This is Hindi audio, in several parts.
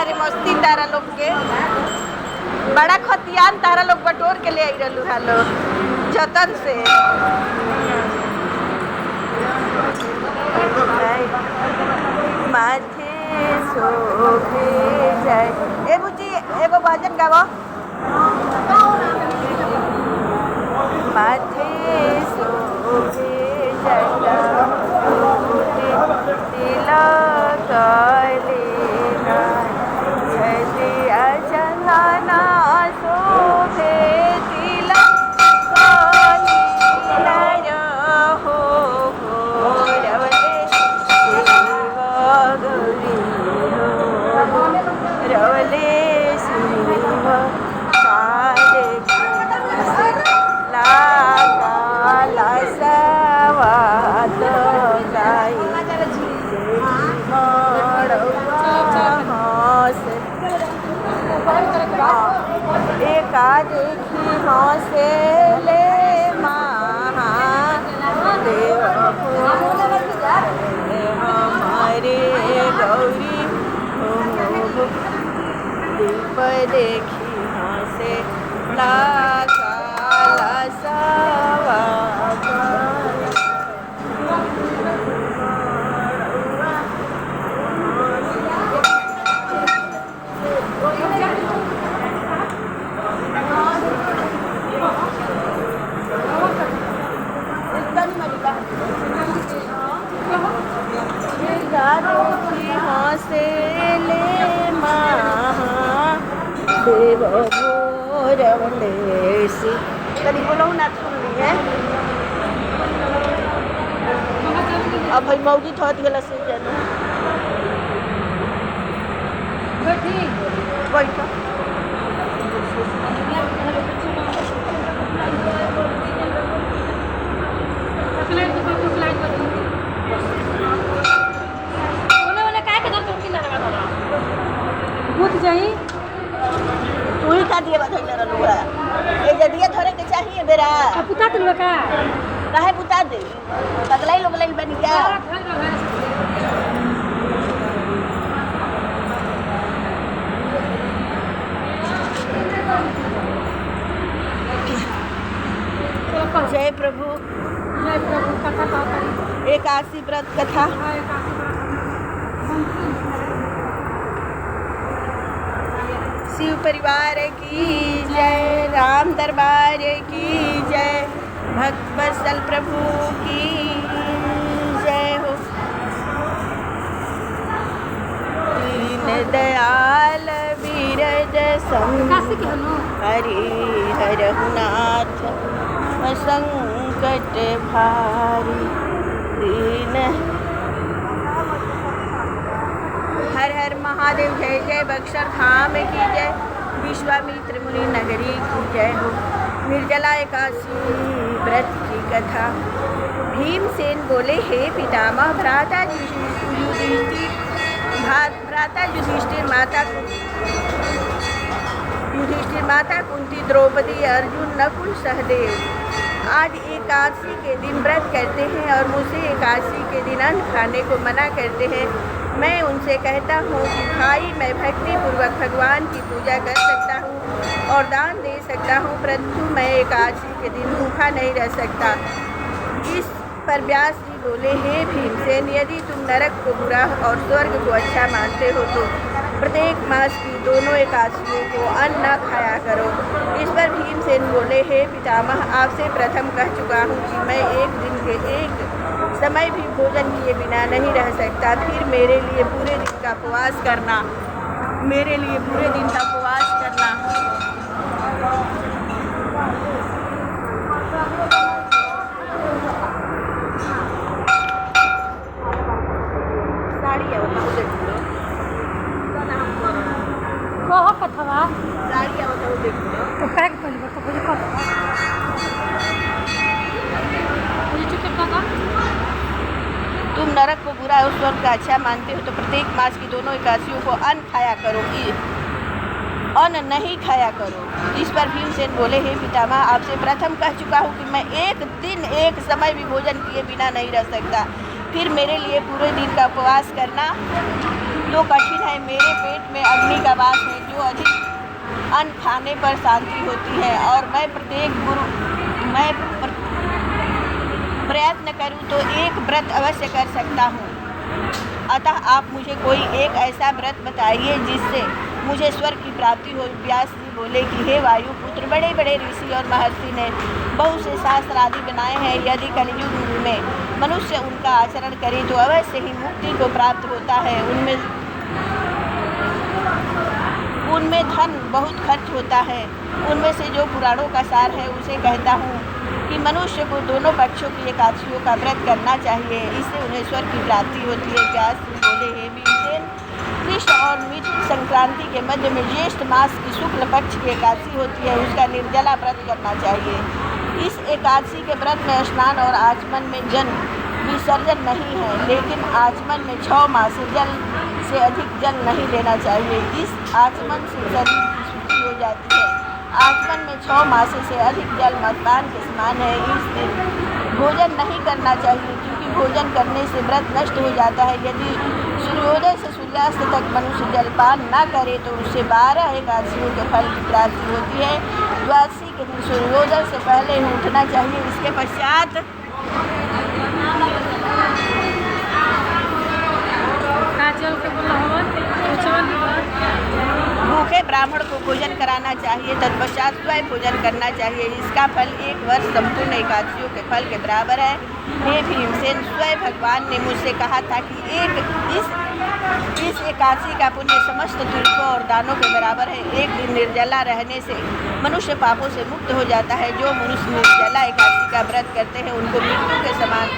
रे मस्ती तारा लोग के बड़ा खतियान तारा लोग बटोर के ले आई रहलू हालो जतन से। माथे शोभे जाए ए बुची एगो भजन गावो। माथे शोभे जाए तिलक लेना छलिया चंदना शोभे तिलक लीना हो रवले शिव गौरी रवले शिव काले लागा सवाद गाई एका देखी हंसे ले महादेव हमारे गौरी दीप देखी हंसे लाला सवाद से ले महादेव भोरवलेसी तनी बोलो ना सुन ली है। अब भाई मौजी थोत गेला से जानो बैठो जाई तू ही का दिए बधैल रहलुआ ए जदिया धरे के चाहिए बेरा पुता तुम का काहे पुता दे पगलाई लोग लाइन बनी क्या जय प्रभु कथा एकादशी व्रत कथा। शिव परिवार की जय राम दरबार की जय भक्त वत्सल प्रभु की जय हो। दीन दयाल बीरज हरि हरहुनाथ संकट भारी दीन हर हर महादेव जय जय बक्सर धाम की जय विश्वामित्र मुनि नगरी की जय हो। निर्जला एकादशी व्रत की कथा। भीमसेन बोले हे पितामह भ्राता युधिष्ठिर माता कुंती द्रौपदी अर्जुन नकुल सहदेव आज एकादशी के दिन व्रत करते हैं और मुझसे एकादशी के दिन अन्न खाने को मना करते हैं। मैं उनसे कहता हूँ कि भाई मैं भक्ति पूर्वक भगवान की पूजा कर सकता हूँ और दान दे सकता हूँ, परंतु मैं एकादशी के दिन भूखा नहीं रह सकता। इस पर व्यास जी बोले हे भीमसेन यदि तुम नरक को बुरा और स्वर्ग को अच्छा मानते हो तो प्रत्येक मास की दोनों एकादशियों को अन्न न खाया करो। इस पर भीमसेन बोले हे पितामह आपसे प्रथम कह चुका हूँ कि मैं एक दिन के एक समय भी भोजन किए बिना नहीं रह सकता। फिर मेरे लिए पूरे दिन का उपवास करना नरक को बुरा और स्वर्ग का अच्छा मानते हो तो प्रत्येक मास की दोनों एकादशियों को अन्न खाया करो, अन्न नहीं खाया करो। इस पर भीमसेन बोले, हे पितामह, आपसे प्रथम कह चुका हूँ कि मैं एक दिन एक समय भी भोजन किए बिना नहीं रह सकता, फिर मेरे लिए पूरे दिन का उपवास करना तो कठिन है। मेरे पेट में अग्नि का वास है, जो अधिक अन्न खाने पर शांति होती है, और मैं प्रयत्न करूं तो एक व्रत अवश्य कर सकता हूं। अतः आप मुझे कोई एक ऐसा व्रत बताइए जिससे मुझे स्वर्ग की प्राप्ति हो। व्यास जी बोले कि हे वायुपुत्र, बड़े बड़े ऋषि और महर्षि ने बहुत से शास्त्र आदि बनाए हैं। यदि कलयुग में मनुष्य उनका आचरण करे तो अवश्य ही मुक्ति को प्राप्त होता है। उनमें धन बहुत खर्च होता है। उनमें से जो पुराणों का सार है उसे कहता हूँ कि मनुष्य को दोनों पक्षों की एकादशियों का व्रत करना चाहिए, इससे उन्हें स्वर्ग की प्राप्ति होती है। व्यास जी बोले, हे भीमसेन, कृष्ण और मिथुन संक्रांति के मध्य में ज्येष्ठ मास की शुक्ल पक्ष की एकादशी होती है, उसका निर्जला व्रत करना चाहिए। इस एकादशी के व्रत में स्नान और आचमन में जल विसर्जन नहीं है, लेकिन आचमन में 6 मास से अधिक जल नहीं लेना चाहिए। इस आचमन से शरीर की शुद्धि हो जाती है। आचमन में 6 मास से अधिक जल मद्यपान के समान है। इस दिन भोजन नहीं करना चाहिए, क्योंकि भोजन करने से व्रत नष्ट हो जाता है। यदि सूर्योदय से सूर्यास्त तक मनुष्य जलपान न करे तो उससे 12 एकादशियों के फल की प्राप्ति होती है। द्वादशी के दिन सूर्योदय से पहले ही उठना चाहिए। इसके पश्चात भूखे ब्राह्मण को भोजन कराना चाहिए, तत्पश्चात स्वयं भोजन करना चाहिए। इसका फल 1 वर्ष संपूर्ण एकादशियों के फल के बराबर है। हे भीमसेन, स्वयं भगवान ने मुझसे कहा था कि इस एकादशी का पुण्य समस्त तीर्थों और दानों के बराबर है। एक दिन निर्जला रहने से मनुष्य पापों से मुक्त हो जाता है। जो मनुष्य निर्जला एकादशी का व्रत करते हैं उनको मृत्यु के समान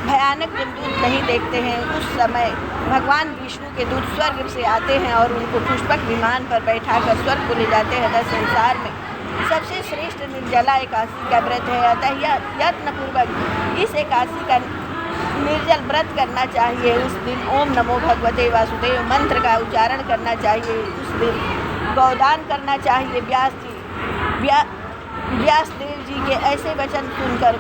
भयानक जमदूत नहीं देखते हैं। उस समय भगवान विष्णु के दूत स्वर्ग से आते हैं और उनको पुष्पक विमान पर बैठाकर स्वर्ग को ले जाते हैं। अतः संसार में सबसे श्रेष्ठ निर्जला एकादशी का व्रत है। अतः यत्नपूर्वक इस एकादशी का निर्जल व्रत करना चाहिए। उस दिन ओम नमो भगवते वासुदेव मंत्र का उच्चारण करना चाहिए। उस दिन गौदान करना चाहिए। व्यास देव जी के ऐसे वचन सुनकर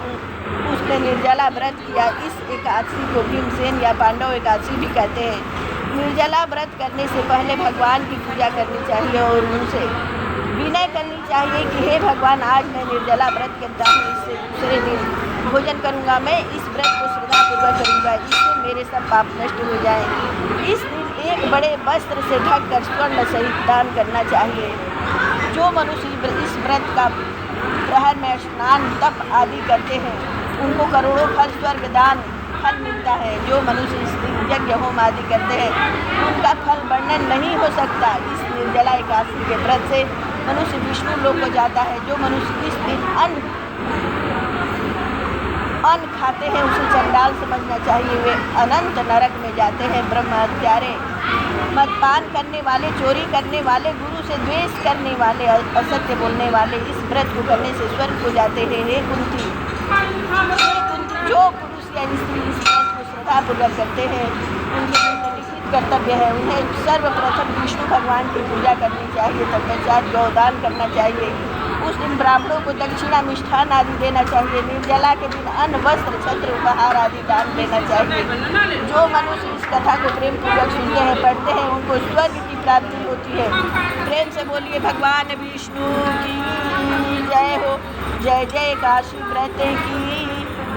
उसने निर्जला व्रत किया। इस एकादशी को भीमसेन या पांडव एकादशी भी कहते हैं। निर्जला व्रत करने से पहले भगवान की पूजा करनी चाहिए और उनसे विनय करनी चाहिए कि हे भगवान, आज मैं निर्जला व्रत करता हूँ, इससे दूसरे दिन भोजन करूँगा। मैं इस व्रत को श्रद्धापूर्वक करूँगा, इससे मेरे सब पाप नष्ट हो जाएं। इस दिन एक बड़े वस्त्र से ढककर स्वर्ण सहित दान करना चाहिए। जो मनुष्य इस व्रत का प्रहर में स्नान तप आदि करते हैं उनको करोड़ों फल स्वर्ग दान फल मिलता है। जो मनुष्य इस दिन यज्ञ होम आदि करते हैं उनका फल वर्णन नहीं हो सकता। इस निर्जला एकादशी के व्रत से मनुष्य विष्णु लोक को जाता है। जो मनुष्य इस दिन अन्न खाते हैं उसे चंडाल समझना चाहिए, वे अनंत नरक में जाते हैं। ब्रह्म हत्यारे, मदपान करने वाले, चोरी करने वाले, गुरु से द्वेष करने वाले, असत्य बोलने वाले इस व्रत को करने से स्वर्ग को जाते हैं। हे कुंती, जो पुरुष या स्त्री इस व्रत को श्रद्धापूर्वक करते हैं उनके निश्चित कर्तव्य है उन्हें सर्वप्रथम विष्णु भगवान की पूजा करनी चाहिए, तत्पश्चात गौदान करना चाहिए। उस दिन ब्राह्मणों को दक्षिणा मिष्ठान आदि देना चाहिए। निर्जला के दिन अन्न वस्त्र छत्र उपहार आदि दान देना चाहिए। जो मनुष्य इस कथा को प्रेम पूर्वक सुनते हैं पढ़ते हैं उनको स्वर्ग की प्राप्ति होती है। प्रेम से बोलिए भगवान विष्णु की जय हो। जय जय काशी व्रत की।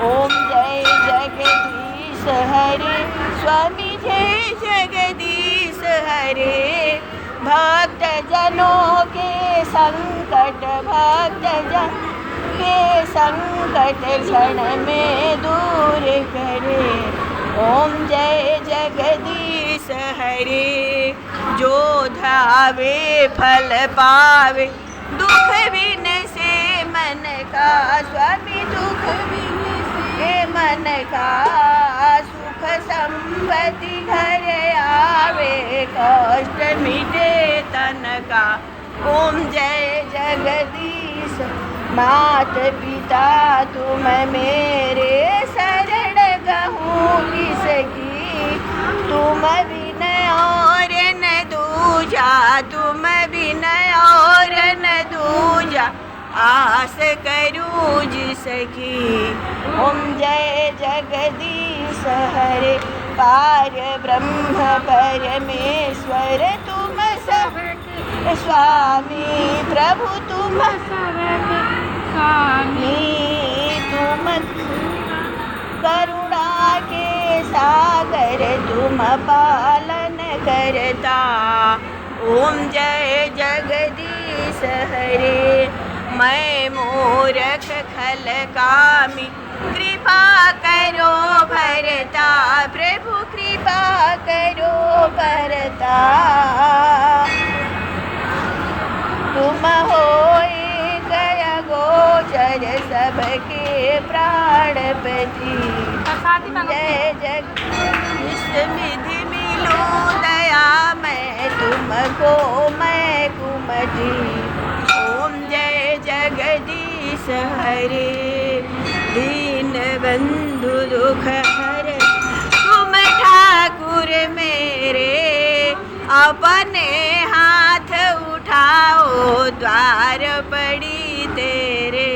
ओम जय जगदीश हरे, स्वामी जय जगदीश हरे। भक्त जनों के संकट, भक्त जन के संकट क्षण में दूर करे। ओम जय जगदीश हरे। जो धावे फल पावे, दुख बिन से मन का, स्वामी दुख बिन से मन का। सुख संपत्ति घर आवे, कष्ट मिटे तन का। ओम जय जगदीश। मात पिता तुम मेरे, शरण गहूँ किसकी। आस करूँ जिसकी। ओम जय जगदीश हरे, पार ब्रह्म परमेश्वर तुम सब स्वामी, प्रभु तुम स्वामी, तुम करुणा के सागर, तुम पालन करता। ओम जय जगदीश हरे, मैं मूरख खल कामी, कृपा करो भरता, प्रभु कृपा करो भरता। तुम होए गया गोचर सबके प्राणपति। जय जगदीश विधि मिलो दया, मैं तुमको मैं कुमति। ओम जय जगदीश हरे, दीन बंधु दुख हरे, तुम ठाकुर मेरे, अपने हाथ उठाओ द्वार पड़ी तेरे।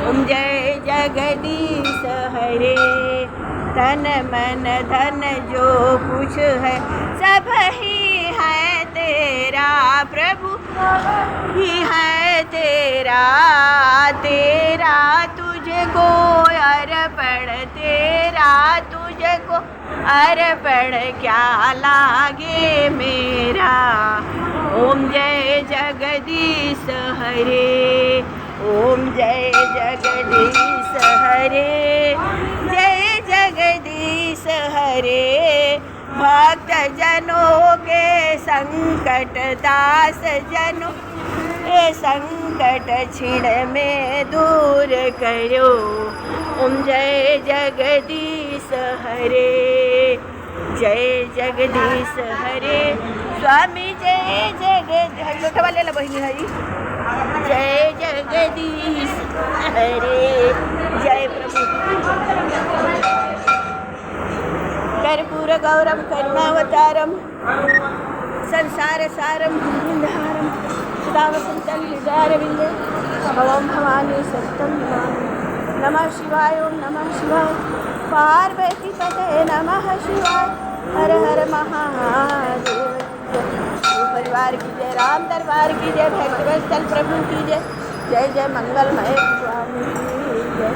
ओम जय जगदीश हरे, तन मन धन जो कुछ है सब ही है तेरा, प्रभु ही है तेरा। तेरा तुझको अर्पण, तेरा तुझको अर्पण क्या लागे मेरा। ओम जय जगदीश हरे, ओम जय जगदीश हरे, जय जगदीश हरे। भक्त जनों के संकट, दास जनों के संकट क्षण में दूर करो। ओम जय जगदीश हरे, जय जगदीश हरे, स्वामी जय जगदीश। छोटा वाले ला बहिनी हरी, जय जगदीश हरे, जय प्रभु। कर्पूर गौरम करुणावतारम, संसार सारम भुजगेन्द्रहारम, सदा वसन्तं हृदयारविन्दे, भवं भवानी सत्तं नमामि। नमः शिवाय, ओम नमः शिवाय, पार्वती पते नमः शिवाय, हर हर महादेव। परिवार की जय, राम दरबार की जय, भक्तवत्सल प्रभु की जय, जय जय मंगलमय स्वामी।